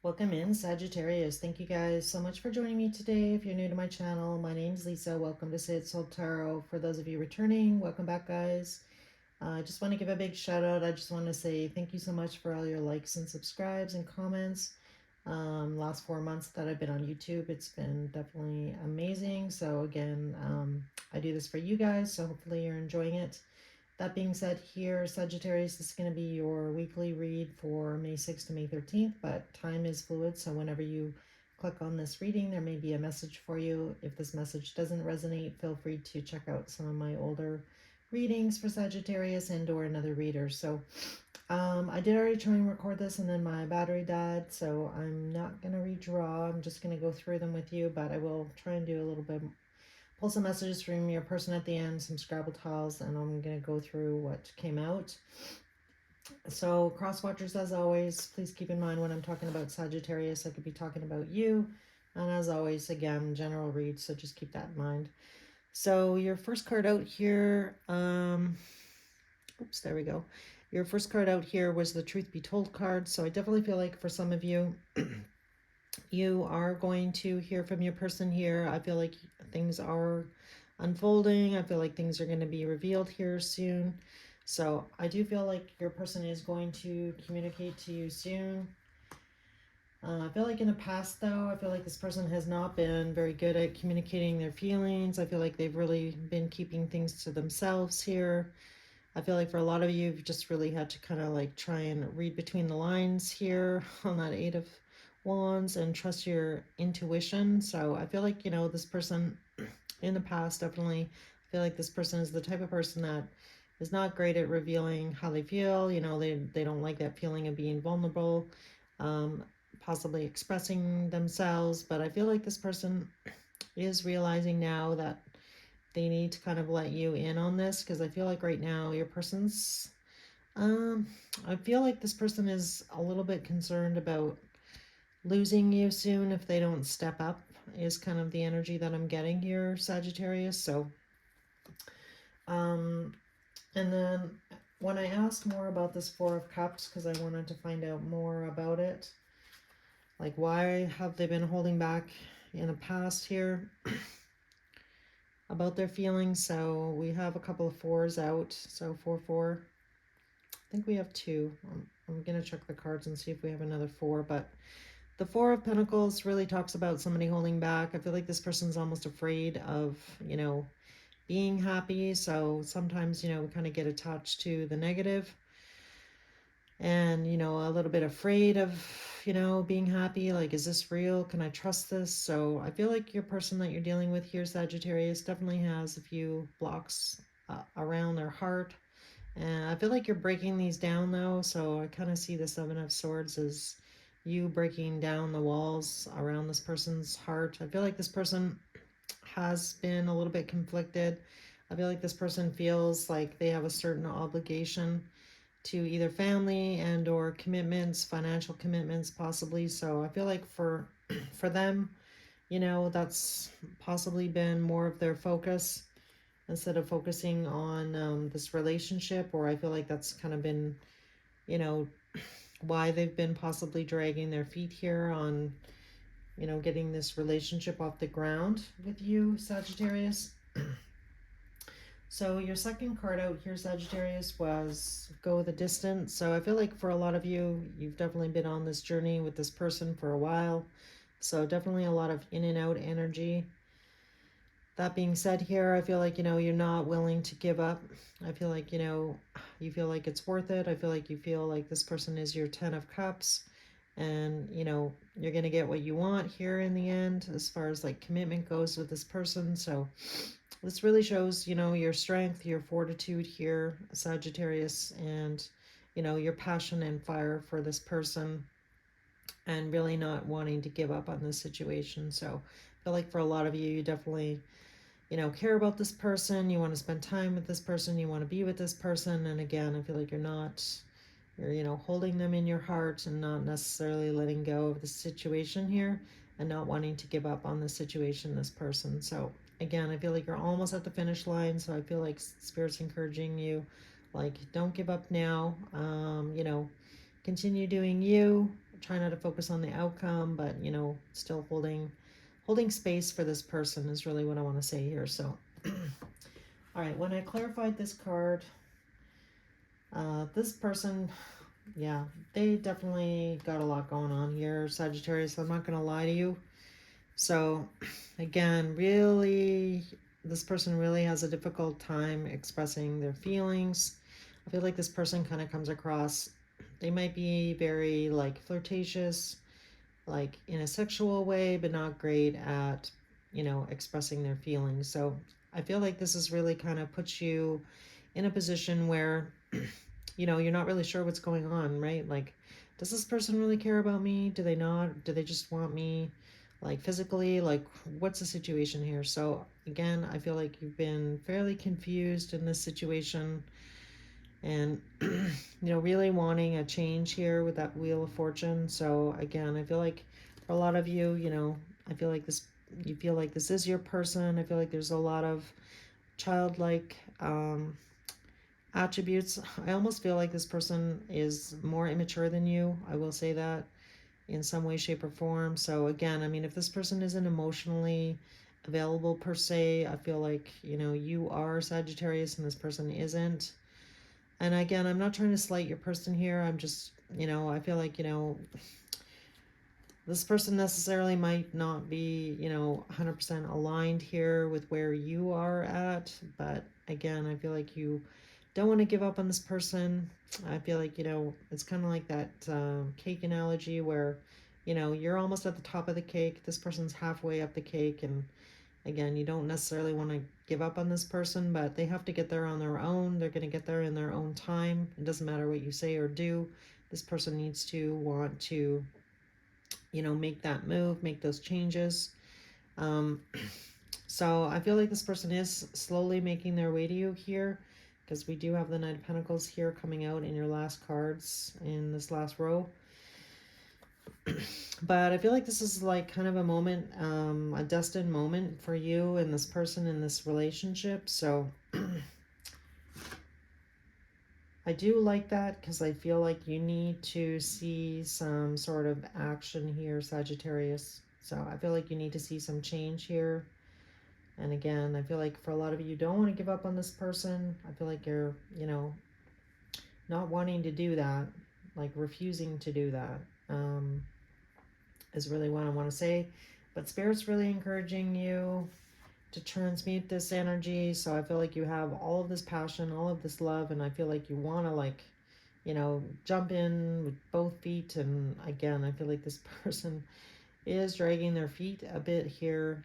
Welcome in, Sagittarius. Thank you guys so much for joining me today. If you're new to my channel, my name's Lisa. Welcome to Say It Soul Tarot. For those of you returning, welcome back, guys. I just want to give a big shout out. I just want to say thank you so much for all your likes and subscribes and comments. Last 4 months that I've been on YouTube, it's been definitely amazing. So again, I do this for you guys, so hopefully you're enjoying it. That being said, here, Sagittarius, this is going to be your weekly read for May 6th to May 13th, but time is fluid, so whenever you click on this reading, there may be a message for you. If this message doesn't resonate, feel free to check out some of my older readings for Sagittarius and or another reader. So I did already try and record this and then my battery died, so I'm not going to redraw. I'm just going to go through them with you, but I will try and do a little bit, pull some messages from your person at the end, some Scrabble tiles, and I'm going to go through what came out. So cross watchers, as always, please keep in mind when I'm talking about Sagittarius, I could be talking about you. And as always, again, general read, so just keep that in mind. So your first card out here, oops, there we go. Your first card out here was the Truth Be Told card. So I definitely feel like for some of you, you are going to hear from your person here. I feel like things are unfolding. I feel like things are going to be revealed here soon. So I do feel like your person is going to communicate to you soon. I feel like in the past, though, I feel like this person has not been very good at communicating their feelings. I feel like they've really been keeping things to themselves here. I feel like for a lot of you, you've just really had to kind of like try and read between the lines here on that Eight of Wands and trust your intuition. So I feel like, this person in the past, definitely, I feel like this person is the type of person that is not great at revealing how they feel. They don't like that feeling of being vulnerable, possibly expressing themselves. But I feel like this person is realizing now that they need to kind of let you in on this, because I feel like right now your person's I feel like this person is a little bit concerned about losing you soon if they don't step up, is kind of the energy that I'm getting here, Sagittarius. So and then when I asked more about this Four of Cups, because I wanted to find out more about it, like why have they been holding back in the past here about their feelings. So we have a couple of fours out, so 4 4. I think we have two. I'm gonna check the cards and see if we have another four, but the Four of Pentacles really talks about somebody holding back. I feel like this person's almost afraid of, being happy. So sometimes, we kind of get attached to the negative and, a little bit afraid of, being happy. Like, is this real? Can I trust this? So I feel like your person that you're dealing with here, Sagittarius, definitely has a few blocks around their heart. And I feel like you're breaking these down though. So I kind of see the Seven of Swords as you breaking down the walls around this person's heart. I feel like this person has been a little bit conflicted. I feel like this person feels like they have a certain obligation to either family and or commitments, financial commitments possibly. So I feel like for for them, that's possibly been more of their focus instead of focusing on this relationship. Or I feel like that's kind of been, you know, why they've been possibly dragging their feet here on, getting this relationship off the ground with you, Sagittarius. So your second card out here, Sagittarius, was Go the Distance. So I feel like for a lot of you, you've definitely been on this journey with this person for a while. So definitely a lot of in and out energy. That being said here, I feel like, you're not willing to give up. I feel like, you feel like it's worth it. I feel like you feel like this person is your 10 of Cups. And, you're going to get what you want here in the end as far as like commitment goes with this person. So this really shows, your strength, your fortitude here, Sagittarius, and, your passion and fire for this person and really not wanting to give up on this situation. So I feel like for a lot of you, you definitely, care about this person. You want to spend time with this person. You want to be with this person. And again, I feel like you're holding them in your heart and not necessarily letting go of the situation here and not wanting to give up on the situation, this person. So again, I feel like you're almost at the finish line. So I feel like Spirit's encouraging you, like, don't give up now. Continue doing you. try not to focus on the outcome, but you know, still holding space for this person is really what I want to say here. So all right, when I clarified this card, this person, yeah, they definitely got a lot going on here, Sagittarius. I'm not gonna lie to you. So again, really, this person really has a difficult time expressing their feelings. I feel like this person kind of comes across, they might be very like flirtatious, like in a sexual way, but not great at, you know, expressing their feelings. So I feel like this is really kind of puts you in a position where, you know, you're not really sure what's going on, right? Like, does this person really care about me? Do they not? Do they just want me, like, physically? Like, what's the situation here? So again, I feel like you've been fairly confused in this situation, and you know, really wanting a change here with that Wheel of Fortune. So again, I feel like for a lot of you, you know, I feel like this, you feel like this is your person. I feel like there's a lot of childlike attributes. I almost feel like this person is more immature than you. I will say that in some way, shape, or form. So again, I mean, if this person isn't emotionally available per se, I feel like, you know, you are Sagittarius and this person isn't. And again, I'm not trying to slight your person here. I'm just, you know, I feel like, you know, this person necessarily might not be, you know, 100% aligned here with where you are at. But again, I feel like you don't want to give up on this person. I feel like, you know, it's kind of like that cake analogy where, you know, you're almost at the top of the cake. This person's halfway up the cake. And again, you don't necessarily want to give up on this person, but they have to get there on their own. They're going to get there in their own time. It doesn't matter what you say or do. This person needs to want to, you know, make that move, make those changes. Um, so I feel like this person is slowly making their way to you here, because we do have the Knight of Pentacles here coming out in your last cards in this last row. But I feel like this is like kind of a moment, a destined moment for you and this person in this relationship. So I do like that, because I feel like you need to see some sort of action here, Sagittarius. So I feel like you need to see some change here. And again, I feel like for a lot of you don't want to give up on this person. I feel like you're, you know, not wanting to do that, like refusing to do that, is really what I want to say. But Spirit's really encouraging you to transmute this energy. So I feel like you have all of this passion, all of this love, and I feel like you want to, like, you know, jump in with both feet. And again, I feel like this person is dragging their feet a bit here,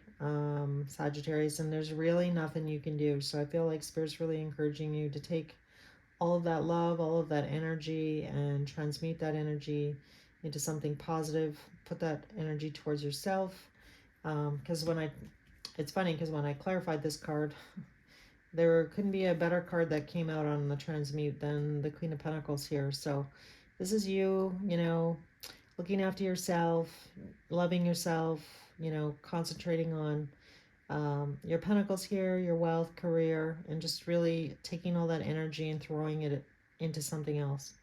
Sagittarius, and there's really nothing you can do. So I feel like Spirit's really encouraging you to take all of that love, all of that energy, and transmute that energy into something positive. Put that energy towards yourself. Because it's funny, because when I clarified this card, there couldn't be a better card that came out on the transmute than the Queen of Pentacles here. So this is you, you know, looking after yourself, loving yourself, you know, concentrating on your pentacles here, your wealth, career, and just really taking all that energy and throwing it into something else.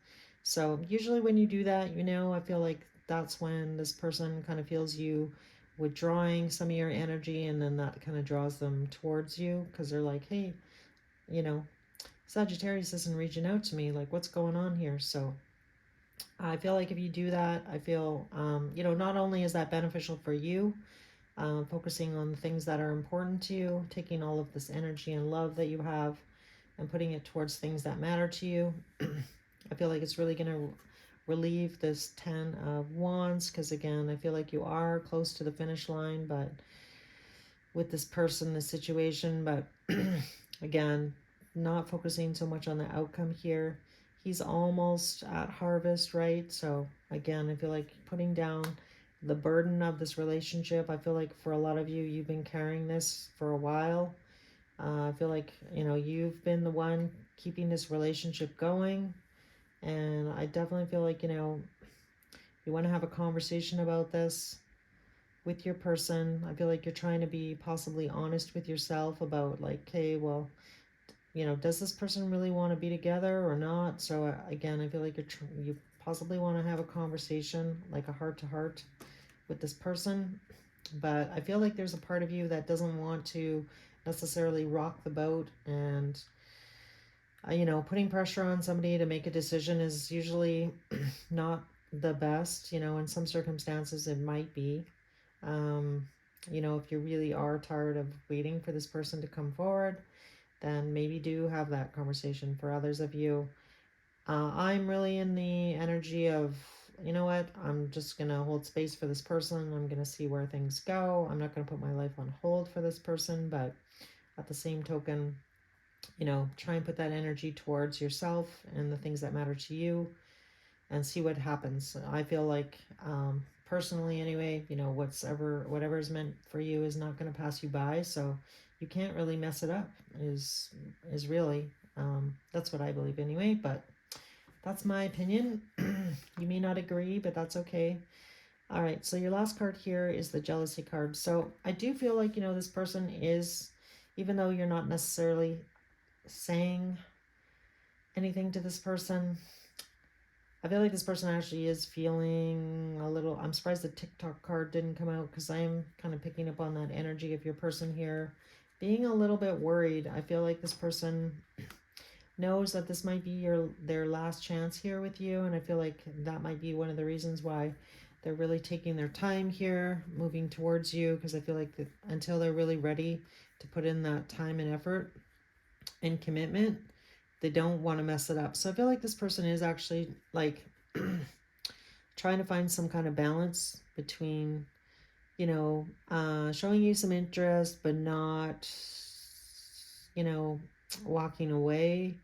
So usually when you do that, you know, I feel like that's when this person kind of feels you withdrawing some of your energy, and then that kind of draws them towards you, because they're like, hey, you know, Sagittarius isn't reaching out to me, like, what's going on here? So I feel like if you do that, I feel, you know, not only is that beneficial for you, focusing on the things that are important to you, taking all of this energy and love that you have and putting it towards things that matter to you. I feel like it's really going to relieve this 10 of Wands, because again, I feel like you are close to the finish line, but with this person, this situation, but again, not focusing so much on the outcome here. He's almost at harvest, right? So again, I feel like putting down the burden of this relationship. I feel like for a lot of you, you've been carrying this for a while. I feel like, you know, you've been the one keeping this relationship going. And I definitely feel like, you know, you want to have a conversation about this with your person. I feel like you're trying to be possibly honest with yourself about, like, hey, well, you know, does this person really want to be together or not? So again, I feel like you possibly want to have a conversation, like a heart-to-heart with this person. But I feel like there's a part of you that doesn't want to necessarily rock the boat, and putting pressure on somebody to make a decision is usually not the best. In some circumstances it might be. If you really are tired of waiting for this person to come forward, then maybe do have that conversation. For others of you, I'm really in the energy of, you know what, I'm just going to hold space for this person. I'm going to see where things go. I'm not going to put my life on hold for this person, but at the same token, try and put that energy towards yourself and the things that matter to you and see what happens. I feel like, personally anyway, whatever is meant for you is not going to pass you by. So you can't really mess it up is really, that's what I believe anyway, but that's my opinion. You may not agree, but that's okay. All right, so your last card here is the jealousy card. So I do feel like, this person is, even though you're not necessarily saying anything to this person, I feel like this person actually is feeling a little, I'm surprised the TikTok card didn't come out, because I'm kind of picking up on that energy of your person here being a little bit worried. I feel like this person knows that this might be their last chance here with you, and I feel like that might be one of the reasons why they're really taking their time here moving towards you, because I feel like until they're really ready to put in that time and effort and commitment, they don't want to mess it up. So I feel like this person is actually like trying to find some kind of balance between showing you some interest but not walking away.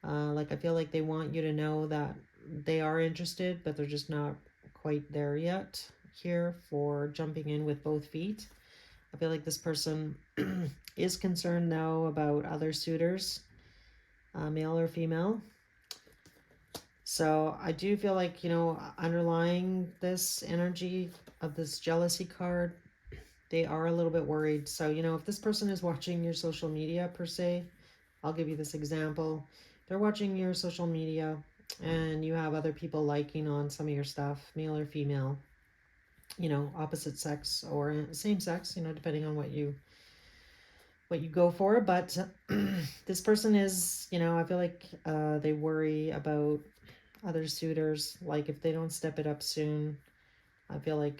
Like I feel like they want you to know that they are interested, but they're just not quite there yet here for jumping in with both feet. I feel like this person is concerned though about other suitors, male or female. So I do feel like, underlying this energy of this jealousy card, they are a little bit worried. So, if this person is watching your social media per se, I'll give you this example. They're watching your social media and you have other people liking on some of your stuff, male or female, opposite sex or same sex, depending on what you go for. But this person is, I feel like they worry about other suitors. Like if they don't step it up soon, I feel like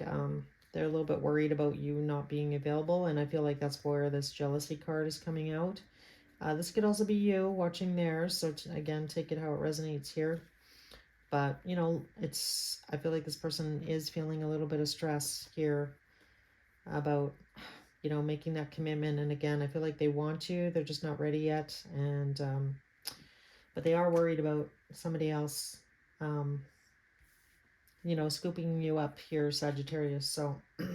they're a little bit worried about you not being available. And I feel like that's where this jealousy card is coming out. This could also be you watching there. So again, take it how it resonates here. But, I feel like this person is feeling a little bit of stress here about, making that commitment. And again, I feel like they want to, they're just not ready yet. And, but they are worried about somebody else, scooping you up here, Sagittarius. So, all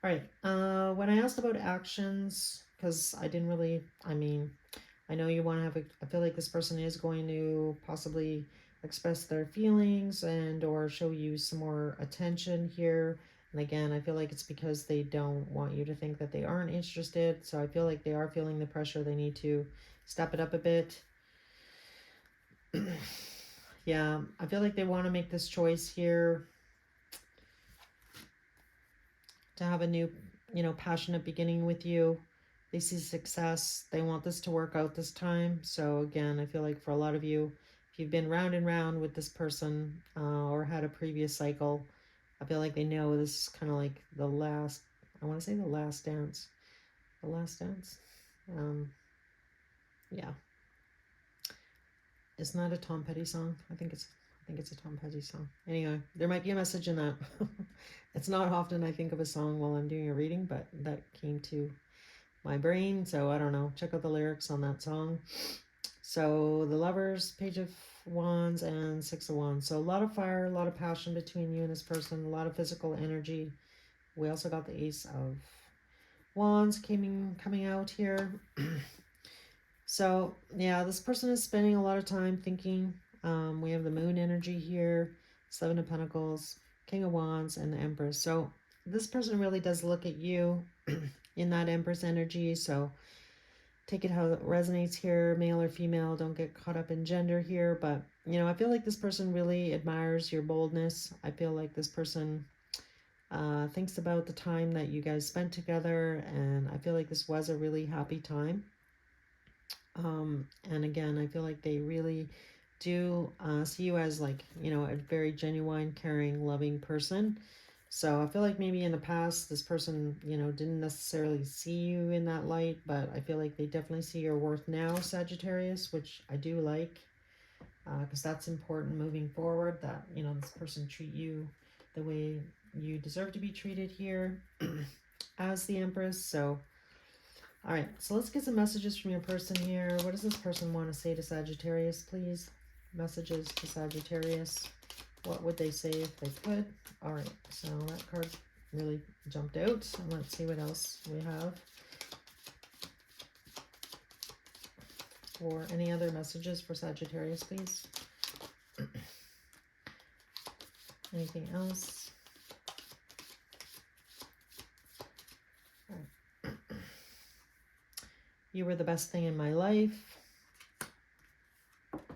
right. When I asked about actions, because I didn't really, I know you want to have I feel like this person is going to possibly express their feelings and or show you some more attention here. And again, I feel like it's because they don't want you to think that they aren't interested. So I feel like they are feeling the pressure. They need to step it up a bit. Yeah, I feel like they want to make this choice here to have a new, passionate beginning with you. They see success. They want this to work out this time. So again, I feel like for a lot of you, if you've been round and round with this person or had a previous cycle, I feel like they know this is kind of like the last, I want to say the last dance. The last dance. Yeah. It's not a Tom Petty song. I think it's a Tom Petty song. Anyway, there might be a message in that. It's not often I think of a song while I'm doing a reading, but that came to my brain. So I don't know. Check out the lyrics on that song. So the Lovers, Page of Wands, and Six of Wands. So a lot of fire, a lot of passion between you and this person, a lot of physical energy. We also got the Ace of Wands coming out here. So yeah, this person is spending a lot of time thinking. We have the Moon energy here, Seven of Pentacles, King of Wands, and the Empress. So this person really does look at you in that Empress energy. So take it how it resonates here, male or female. Don't get caught up in gender here. But, you know, I feel like this person really admires your boldness. I feel like this person thinks about the time that you guys spent together. And I feel like this was a really happy time. And again, I feel like they really do see you as like, you know, a very genuine, caring, loving person. So I feel like maybe in the past, this person, you know, didn't necessarily see you in that light, but I feel like they definitely see your worth now, Sagittarius, which I do like, because that's important moving forward, that, you know, this person treat you the way you deserve to be treated here as the Empress. So all right, so let's get some messages from your person here. What does this person want to say to Sagittarius, please? Messages to Sagittarius. What would they say if they could? All right, so that card really jumped out. And let's see what else we have. Or any other messages for Sagittarius, please? Anything else? All right. You were the best thing in my life.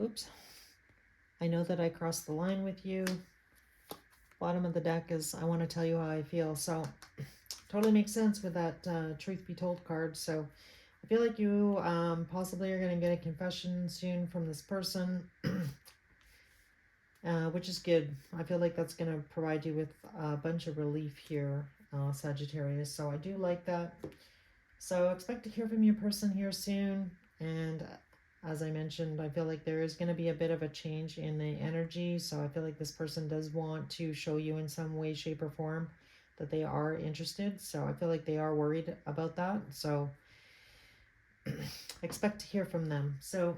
Oops. I know that I crossed the line with you. Bottom of the deck is I want to tell you how I feel. So totally makes sense with that truth be told card. So I feel like you possibly are going to get a confession soon from this person, which is good. I feel like that's going to provide you with a bunch of relief here, Sagittarius. So I do like that. So expect to hear from your person here soon. And as I mentioned, I feel like there is going to be a bit of a change in the energy. So I feel like this person does want to show you in some way, shape, or form that they are interested. So I feel like they are worried about that. So expect to hear from them. So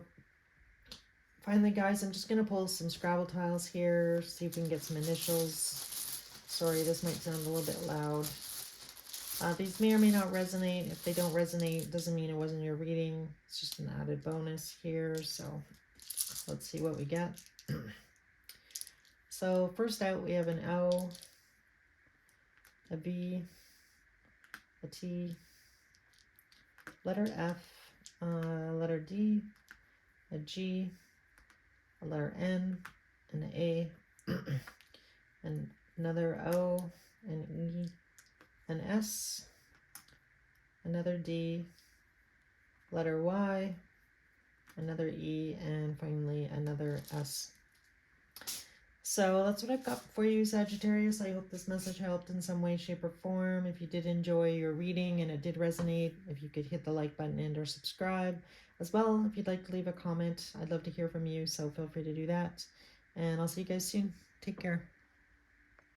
finally, guys, I'm just going to pull some Scrabble tiles here, see if we can get some initials. Sorry, this might sound a little bit loud. These may or may not resonate. If they don't resonate, doesn't mean it wasn't your reading. It's just an added bonus here. So let's see what we get. So first out, we have an O, a V, a T, letter F, letter D, a G, a letter N, an A, and another O, an E, an S, another D, letter Y, another E, and finally another S. So that's what I've got for you, Sagittarius. I hope this message helped in some way, shape, or form. If you did enjoy your reading and it did resonate, if you could hit the like button and or subscribe. As well, if you'd like to leave a comment, I'd love to hear from you, so feel free to do that. And I'll see you guys soon. Take care.